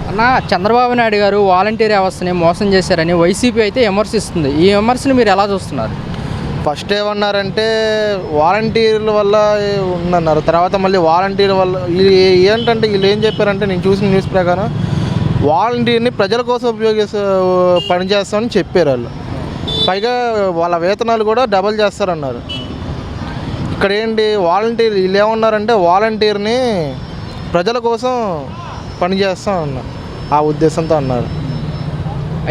అన్న చంద్రబాబు నాయుడు గారు వాలంటీర్ వ్యవస్థని మోసం చేశారని వైసీపీ అయితే విమర్శిస్తుంది. ఈ విమర్శను మీరు ఎలా చూస్తున్నారు? ఫస్ట్ ఏమన్నారంటే వాలంటీర్ల వల్ల ఉందన్నారు. తర్వాత మళ్ళీ వాలంటీర్ల వల్ల ఏంటంటే వీళ్ళు ఏం చెప్పారంటే, నేను చూసిన న్యూస్ ప్రకారం వాలంటీర్ని ప్రజల కోసం పనిచేస్తామని చెప్పారు వాళ్ళు. పైగా వాళ్ళ వేతనాలు కూడా డబల్ చేస్తారన్నారు. ఇక్కడ ఏంటి వాలంటీర్ వీళ్ళు ఏమన్నారంటే వాలంటీర్ని ప్రజల కోసం పనిచేస్తాం అన్నారు, ఆ ఉద్దేశంతో అన్నారు.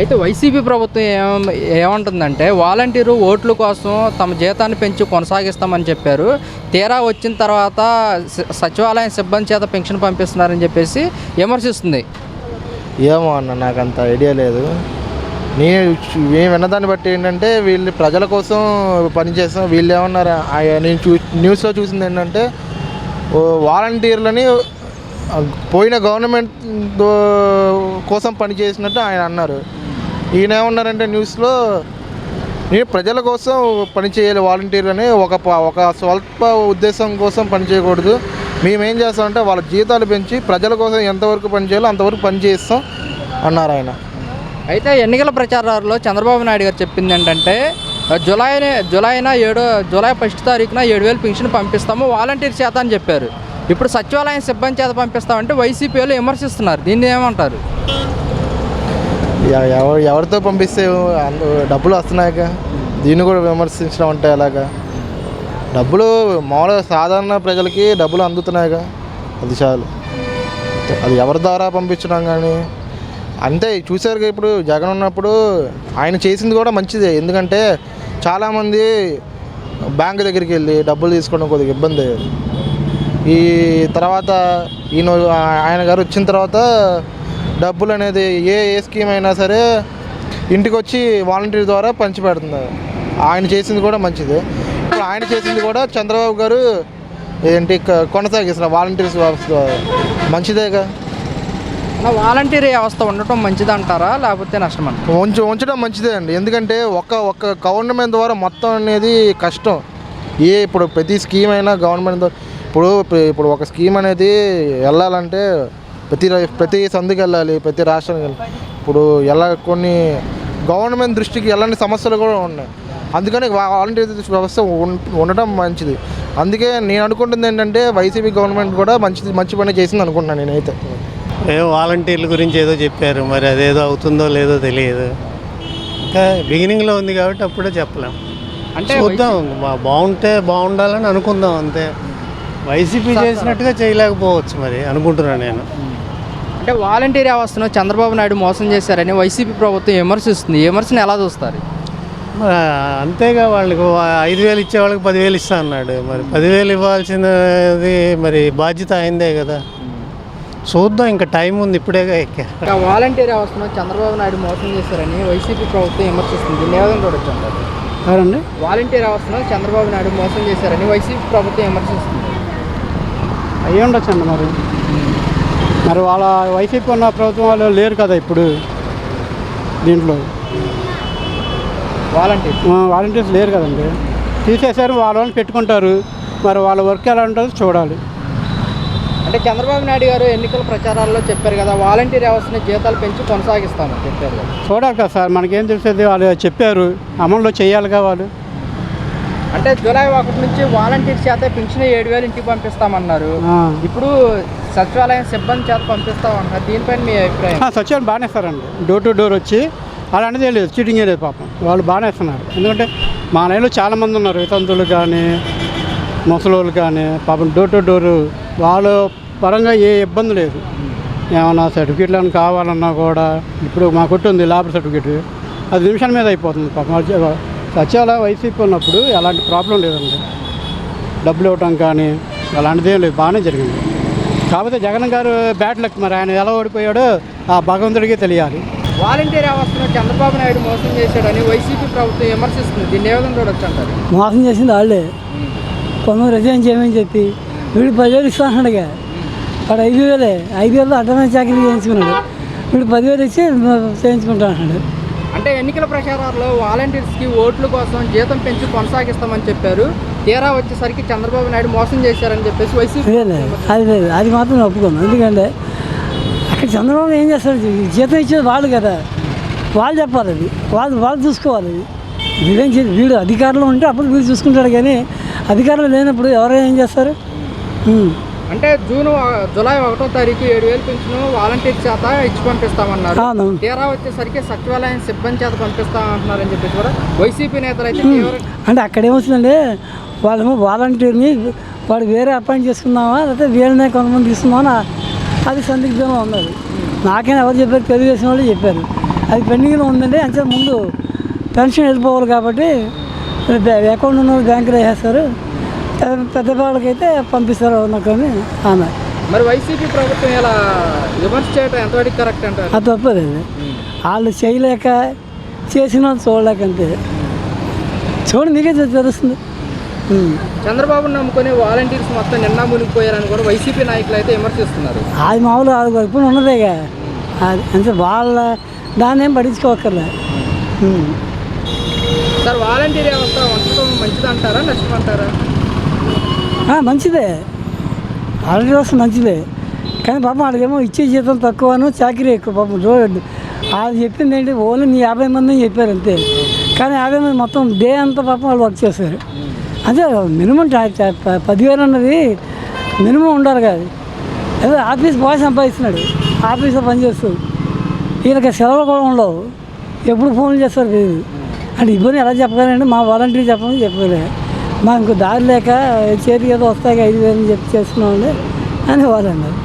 అయితే వైసీపీ ప్రభుత్వం ఏమంటుందంటే వాలంటీరు ఓట్ల కోసం తమ జీతాన్ని పెంచి కొనసాగిస్తామని చెప్పారు. తీరా వచ్చిన తర్వాత సచివాలయం సిబ్బంది చేత పెన్షన్ పంపిస్తున్నారని చెప్పేసి విమర్శిస్తుంది. ఏమో అన్న, నాకు అంత ఐడియా లేదు. మేము విన్నదాన్ని బట్టి ఏంటంటే వీళ్ళు ప్రజల కోసం పనిచేస్తాం. వీళ్ళు ఏమన్నారు, నేను న్యూస్లో చూసింది ఏంటంటే వాలంటీర్లని పోయిన గవర్నమెంట్ కోసం పనిచేసినట్టు ఆయన అన్నారు. ఈయన ఏమన్నారంటే న్యూస్లో, నేను ప్రజల కోసం పనిచేయాలి వాలంటీర్లని, ఒక స్వల్ప ఉద్దేశం కోసం పనిచేయకూడదు. మేమేం చేస్తామంటే వాళ్ళ జీతాలు పెంచి ప్రజల కోసం ఎంతవరకు పనిచేయాలో అంతవరకు పనిచేస్తాం అన్నారు ఆయన. అయితే ఎన్నికల ప్రచారాల్లో చంద్రబాబు నాయుడు గారు చెప్పింది ఏంటంటే జూలై 1 తారీఖున 7,000 పెన్షన్ పంపిస్తాము వాలంటీర్ చేత అని చెప్పారు. ఇప్పుడు సచివాలయం సిబ్బంది చేత పంపిస్తామంటే వైసీపీ వాళ్ళు విమర్శిస్తున్నారు. దీన్ని ఏమంటారు? ఎవరితో పంపిస్తే డబ్బులు వస్తున్నాయిక, దీన్ని కూడా విమర్శించడం అంటే ఎలాగా? డబ్బులు మామూలుగా సాధారణ ప్రజలకి డబ్బులు అందుతున్నాయిగా, అది చాలు. అది ఎవరి ద్వారా పంపించడం కానీ అంతే. చూసారుగా ఇప్పుడు జగన్ ఉన్నప్పుడు ఆయన చేసింది కూడా మంచిదే. ఎందుకంటే చాలామంది బ్యాంకు దగ్గరికి వెళ్ళి డబ్బులు తీసుకోవడం కొద్దిగా ఇబ్బంది అయ్యేది. ఈ తర్వాత ఆయన గారు వచ్చిన తర్వాత డబ్బులు అనేది ఏ స్కీమ్ అయినా సరే ఇంటికి వచ్చి వాలంటీర్ ద్వారా పంచిపెడుతున్నారు. ఆయన చేసింది కూడా మంచిదే. ఇప్పుడు ఆయన చేసింది కూడా చంద్రబాబు గారు కొనసాగిస్తున్నారు వాలంటీర్స్ వ్యవస్థ, మంచిదేగా. వాలంటీర్ వ్యవస్థ ఉండటం మంచిదంటారా లేకపోతే నష్టం అంటారా? ఉంచడం మంచిదే అండి. ఎందుకంటే ఒక్క గవర్నమెంట్ ద్వారా మొత్తం అనేది కష్టం. ఇప్పుడు ప్రతి స్కీమ్ అయినా గవర్నమెంట్ ఇప్పుడు ఒక స్కీమ్ అనేది వెళ్ళాలంటే ప్రతి సందుకి వెళ్ళాలి, ప్రతి రాష్ట్రానికి వెళ్ళాలి. ఇప్పుడు కొన్ని గవర్నమెంట్ దృష్టికి వెళ్ళని సమస్యలు కూడా ఉన్నాయి. అందుకని వాలంటీర్ వ్యవస్థ ఉండటం మంచిది. అందుకే నేను అనుకుంటుంది ఏంటంటే వైసీపీ గవర్నమెంట్ కూడా మంచి పని చేసింది అనుకుంటున్నాను నేనైతే. వాలంటీర్ల గురించి ఏదో చెప్పారు, మరి అదేదో అవుతుందో లేదో తెలియదు. ఇంకా బిగినింగ్లో ఉంది కాబట్టి అప్పుడే చెప్పలేం. అంటే చూద్దాం, బాగుంటే బాగుండాలని అనుకుందాం అంతే. వైసీపీ చేసినట్టుగా చేయలేకపోవచ్చు మరి అనుకుంటున్నాను నేను. అంటే వాలంటీర్ వ్యవస్థను చంద్రబాబు నాయుడు మోసం చేశారని వైసీపీ ప్రభుత్వం విమర్శిస్తుంది. ఈ విమర్శను ఎలా చూస్తారు? అంతేగా, వాళ్ళకి 5,000 ఇచ్చే వాళ్ళకి 10,000 ఇస్తా అన్నాడు. మరి 10,000 ఇవ్వాల్సినది మరి బాధ్యత అయిందే కదా. చూద్దాం, ఇంకా టైం ఉంది, ఇప్పుడేగా ఎక్కారు. వాలంటీర్ వ్యవస్థను చంద్రబాబు నాయుడు మోసం చేశారని వైసీపీ ప్రభుత్వం విమర్శిస్తుంది. దీన్ని ఏదైనా చూడొచ్చు అంటారు? ఎవరండి? వాలంటీర్ వ్యవస్థను చంద్రబాబు నాయుడు మోసం చేశారని వైసీపీ ప్రభుత్వం విమర్శిస్తుంది. అయ్యి ఉండొచ్చండి. మరి వాళ్ళ వైసీపీ ఉన్న ప్రభుత్వం వాళ్ళు లేరు కదా ఇప్పుడు దీంట్లో. వాలంటీర్స్ లేరు కదండి, తీసేశారు. వాళ్ళని పెట్టుకుంటారు. మరి వాళ్ళ వర్క్ ఎలా ఉంటుందో చూడాలి. అంటే చంద్రబాబు నాయుడు గారు ఎన్నికల ప్రచారాల్లో చెప్పారు కదా, వాలంటీర్ వ్యవస్థని జీతాలు పెంచి కొనసాగిస్తామని చెప్పారు కదా. చూడాలి కదా సార్, మనకేం తెలిసేది? వాళ్ళు చెప్పారు, అమల్లో చేయాలిగా వాళ్ళు. అంటే జూలై 1 నుంచి వాలంటీర్ చేత పెన్షన్ 7,000 ఇంటికి పంపిస్తామన్నారు. ఇప్పుడు సచివాలయం సిబ్బంది చేత పంపిస్తామన్నారు. దీనిపైన మీ అభిప్రాయం? సచివాలయం బాగానే ఇస్తారండి, డోర్ టు డోర్ వచ్చి. అలాంటిదే లేదు, చీటింగ్ లేదు. పాపం వాళ్ళు బాగానే ఇస్తున్నారు. ఎందుకంటే మా నెలలో చాలామంది ఉన్నారు, వితంతువులు కానీ ముసలోళ్ళు కానీ. పాపం డోర్ టు డోరు వాళ్ళ పరంగా ఏ ఇబ్బంది లేదు. ఏమన్నా సర్టిఫికేట్లు ఏమైనా కావాలన్నా కూడా ఇప్పుడు మా కొట్టు ఉంది లేబర్ సర్టిఫికేట్, అది నిమిషాల మీద అయిపోతుంది. పాపం సచివాలయం వైసీపీ ఉన్నప్పుడు ఎలాంటి ప్రాబ్లం లేదండి. డబ్బులు ఇవ్వటం కానీ అలాంటిదేం లేదు, బాగానే జరిగింది. కాకపోతే జగన్ గారు బ్యాడ్ లక్, మరి ఆయన ఎలా ఓడిపోయాడో ఆ భగవంతుడికే తెలియాలి. వాలంటీర్ వ్యవస్థను చంద్రబాబు నాయుడు మోసం చేశాడని వైసీపీ ప్రభుత్వం విమర్శిస్తుంది. దీన్ని ఏ విధంగా చూడొచ్చు అంటారు? మోసం చేసింది వాళ్ళే. కొందరు రిజైన్ చేయమని చెప్పి వీడు 10,000 ఇస్తా అంటున్నాడుగా. వాడు 5,000 అడ్వాన్స్ చాకరీ చేయించుకున్నాడు. వీడు 10,000 ఇచ్చి చేయించుకుంటా అంటున్నాడు. అంటే ఎన్నికల ప్రచారాల్లో వాలంటీర్స్కి ఓట్ల కోసం జీతం పెంచి కొనసాగిస్తామని చెప్పారు. తీరా వచ్చేసరికి చంద్రబాబు నాయుడు మోసం చేశారని చెప్పేసి వైసీపీ అది మాత్రం ఒప్పుకోను. ఎందుకంటే చంద్రబాబు ఏం చేస్తారు? జీతం ఇచ్చేది వాళ్ళు కదా, వాళ్ళు చెప్పాలి. అది వాళ్ళు చూసుకోవాలి. అది వీడేం చేసి వీడు అధికారంలో ఉంటే అప్పుడు వీడు చూసుకుంటాడు, కానీ అధికారంలో లేనప్పుడు ఎవరైనా ఏం చేస్తారు? అంటే జూలై 1వ తారీఖు 7,000 పెన్షన్ వాలంటీర్ చేత ఇచ్చి పంపిస్తామన్నారు. అవును. తీరా వచ్చేసరికి సచివాలయం సిబ్బంది చేత పంపిస్తామంటున్నారని చెప్పేసి కూడా వైసీపీ నేతలు అయితే అంటే అక్కడ ఏమవుతుందండి, వాళ్ళేమో వాలంటీర్ని వాడు వేరే అపాయింట్ చేసుకుందామా లేకపోతే వీళ్ళనే కొంతమంది తీసుకుందామా, అది సందిగ్ధంగా ఉన్నది. నాకైనా ఎవరు చెప్పారు? తెలుగుదేశం వాళ్ళు చెప్పారు. అది పెండింగ్లో ఉందండి. అంటే ముందు పెన్షన్ వెళ్ళిపోవాలి కాబట్టి అకౌంట్ ఉన్న బ్యాంకులో వేసేస్తారు, పెద్ద వాళ్ళకైతే పంపిస్తారు అనుకొని ఆమె. మరి వైసీపీ ప్రభుత్వం ఇలా విమర్శ చేయడం ఎంతవరకు కరెక్ట్ అంటారు? అది తప్పదండి. వాళ్ళు చేయలేక చేసిన వాళ్ళు చూడలేక అంతే. చూడండి, మీకే తెలుస్తుంది. చంద్రబాబు నమ్ముకొని వాలంటీర్స్ మొత్తం నిన్న మునిగిపోయారని కూడా వైసీపీ నాయకులు అయితే విమర్శిస్తున్నారు. అది మామూలు అది ఇప్పుడు ఉన్నదేగా, అది అంటే వాళ్ళ దాన్ని ఏం పట్టించుకోకర్లే. సార్, వాలంటీర్ వ్యవస్థ వంచడం మంచిదంటారా నష్టమంటారా? మంచిదే, ఆల్రెడీ వస్తుంది మంచిదే. కానీ పాపం వాళ్ళకేమో ఇచ్చే జీతం తక్కువను చాకరీ ఎక్కువ. పాపం రోడ్డు వాళ్ళు చెప్పింది ఏంటి, ఓన్లీ 50 మంది అని చెప్పారు అంతే. కానీ 50 మంది మొత్తం డే అంతా పాపం వాళ్ళు వర్క్ చేస్తారు. అదే మినిమం 10,000 అన్నది మినిమం ఉండాలి కదా. ఏదో ఆఫీస్ బాగా సంపాదిస్తున్నాడు, ఆఫీస్లో పనిచేస్తూ వీళ్ళకి సెలవులు కూడా ఉండవు, ఎప్పుడు ఫోన్లు చేస్తారు లేదు. అంటే ఇబ్బంది ఎలా చెప్పగలండి? మా వాలంటీర్ చెప్పమని చెప్పలే, మాకు ఇంకో దారి లేక చేతికి ఏదో వస్తాయి 5,000 అని చెప్పి చేస్తున్నామండి అని వాళ్ళు అన్నారు.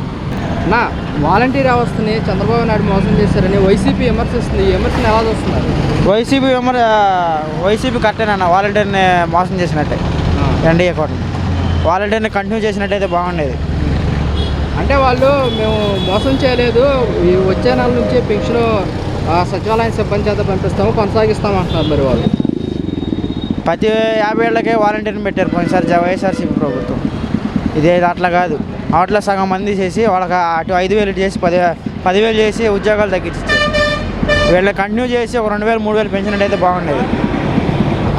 నా వాలంటీర్ వ్యవస్థని చంద్రబాబు నాయుడు మోసం చేశారని వైసీపీ విమర్శిస్తుంది. ఈ విమర్శను ఎలా చూస్తున్నారు? వైసీపీ కరెక్టేనన్న, వాలంటీర్ని మోసం చేసినట్టే. ఎన్డీఏ కోట వాలంటీర్ని కంటిన్యూ చేసినట్టయితే బాగుండేది. అంటే వాళ్ళు మేము మోసం చేయలేదు, ఈ వచ్చే నెల నుంచి పెన్షన్ సచివాలయం సిబ్బంది చేత పంపిస్తాము, కొనసాగిస్తాము అంటున్నారు. మరి వాళ్ళు ప్రతి 50 ఏళ్ళకే వాలంటీర్ని పెట్టారు పోయినసారి వైఎస్ఆర్సీపీ ప్రభుత్వం. ఇదే అట్లా కాదు, అట్లా సగం మంది చేసి వాళ్ళకి అటు 5,000 చేసి 10,000 చేసి ఉద్యోగాలు తగ్గించారు. వీళ్ళకి కంటిన్యూ చేసి ఒక 2,000 3,000 పెంచినట్టయితే బాగుండేది.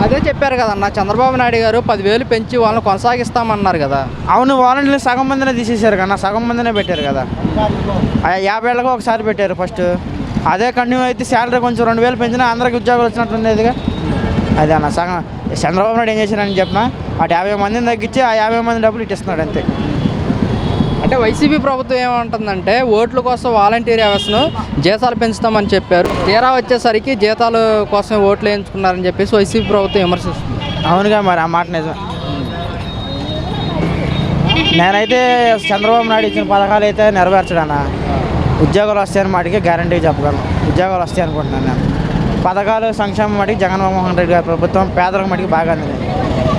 అదే చెప్పారు కదన్న చంద్రబాబు నాయుడు గారు, 10,000 పెంచి వాళ్ళని కొనసాగిస్తామన్నారు కదా. అవును, వాలంటీర్లు సగం మందినే తీసేశారు కన్నా, సగం మందినే పెట్టారు కదా. 50 ఏళ్ళకి ఒకసారి పెట్టారు ఫస్ట్. అదే కంటిన్యూ అయితే శాలరీ కొంచెం 2,000 పెంచినా అందరికి ఉద్యోగాలు వచ్చినట్టుండేదిగా. అదే అన్న సగం చంద్రబాబు నాయుడు ఏం చేశారని చెప్పినా అటు 50 మందిని తగ్గించి ఆ 50 మంది డబ్బులు ఇచ్చిస్తున్నాడు అంతే. అంటే వైసీపీ ప్రభుత్వం ఏమంటుందంటే ఓట్ల కోసం వాలంటీర్ వ్యవస్థను జీతాలు పెంచుతామని చెప్పారు, తీరా వచ్చేసరికి జీతాల కోసం ఓట్లు వేయించుకున్నారని చెప్పేసి వైసీపీ ప్రభుత్వం విమర్శిస్తుంది. అవునుగా, మరి ఆ మాట నిజం. నేనైతే చంద్రబాబు నాయుడు ఇచ్చిన పథకాలు అయితే నెరవేర్చడానా, ఉద్యోగాలు వస్తాయని మాటికి గ్యారంటీ చెప్పగలను. ఉద్యోగాలు వస్తాయి అనుకుంటున్నాను నేను. పథకాలు సంక్షేమం మటుకు జగన్మోహన్ రెడ్డి గారి ప్రభుత్వం పేదలకు మటుకు బాగా అందింది.